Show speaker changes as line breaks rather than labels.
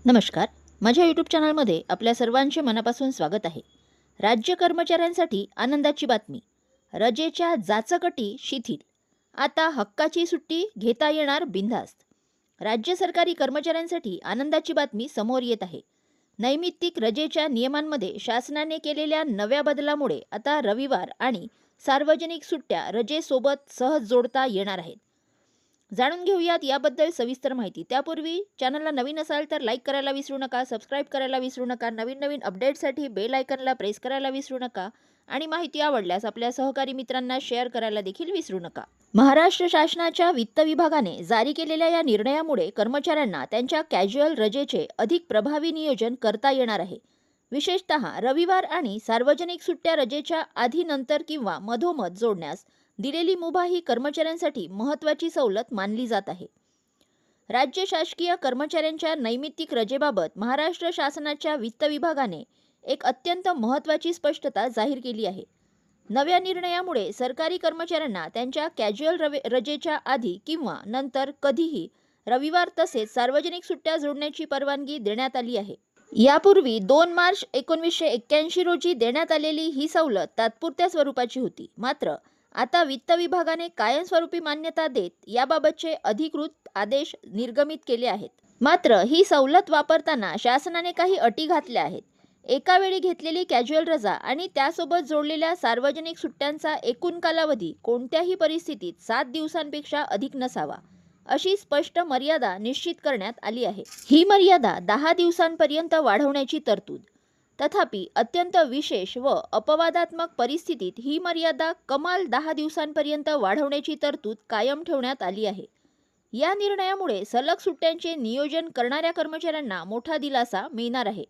नमस्कार. माझ्या यूट्यूब चॅनलमध्ये आपल्या सर्वांचे मनापासून स्वागत आहे. राज्य कर्मचाऱ्यांसाठी आनंदाची बातमी. रजेच्या जाचकटी शिथिल. आता हक्काची सुट्टी घेता येणार बिनधास्त. राज्य सरकारी कर्मचाऱ्यांसाठी आनंदाची बातमी समोर येत आहे. नैमित्तिक रजेच्या नियमांमध्ये शासनाने केलेल्या नव्या बदलामुळे आता रविवार आणि सार्वजनिक सुट्ट्या रजेसोबत सहज जोडता येणार आहेत. जाणून घेऊयात याबद्दल सविस्तर माहिती. त्यापूर्वी चॅनलला नवीन असाल तर लाईक करायला विसरू नका, सबस्क्राईब करायला विसरू नका, नवीन अपडेटसाठी बेल आयकॉनला प्रेस करायला विसरू नका आणि माहिती आवडल्यास आपल्या सहकारी मित्रांना शेअर करायला देखील विसरू नका. महाराष्ट्र शासनाच्या वित्त विभागाने जारी केलेल्या या निर्णयामुळे कर्मचाऱ्यांना त्यांच्या कॅज्युअल रजेचे अधिक प्रभावी नियोजन करता येणार आहे. विशेषतः रविवार आणि सार्वजनिक सुट्ट्या रजेच्या आधी, नंतर किंवा मधोमध जोडण्यास दिलेली मुभा ही कर्मचाऱ्यांसाठी महत्त्वाची सवलत मानली जात आहे. राज्य शासकीय कर्मचाऱ्यांच्या नैमित्तिक रजेबाबत महाराष्ट्र शासनाच्या वित्त विभागाने एक अत्यंत महत्त्वाची स्पष्टता जाहीर केली आहे. नव्या निर्णयामुळे सरकारी कर्मचाऱ्यांना त्यांच्या कॅज्युअल रजेच्या आधी किंवा नंतर कधीही रविवार तसेच सार्वजनिक सुट्ट्या जोडण्याची परवानगी देण्यात आली आहे. यापूर्वी 2 मार्च 1981 रोजी देण्यात आलेली ही सवलत तात्पुरत्या स्वरूपाची होती. मात्र आता वित्त विभागाने कायमस्वरूपी मान्यता देत याबाबतचे अधिकृत आदेश निर्गमित केले आहेत. मात्र ही सवलत वापरताना शासनाने काही अटी घातल्या आहेत. एका वेळी घेतलेली कॅज्युअल रजा आणि त्यासोबत जोडलेल्या सार्वजनिक सुट्ट्यांचा एकूण कालावधी कोणत्याही परिस्थितीत 7 दिवसांपेक्षा अधिक नसावा, अशी स्पष्ट मर्यादा निश्चित करण्यात आली आहे. ही मर्यादा 10 दिवसांपर्यंत वाढवण्याची तरतूद. तथापि अत्यंत विशेष व अपवादात्मक परिस्थितीत ही मर्यादा कमाल 10 दिवसांपर्यंत वाढवण्याची तरतूद कायम ठेवण्यात आली आहे. या निर्णयामुळे सलग सुट्ट्यांचे नियोजन करणाऱ्या कर्मचाऱ्यांना मोठा दिलासा मिळणार आहे.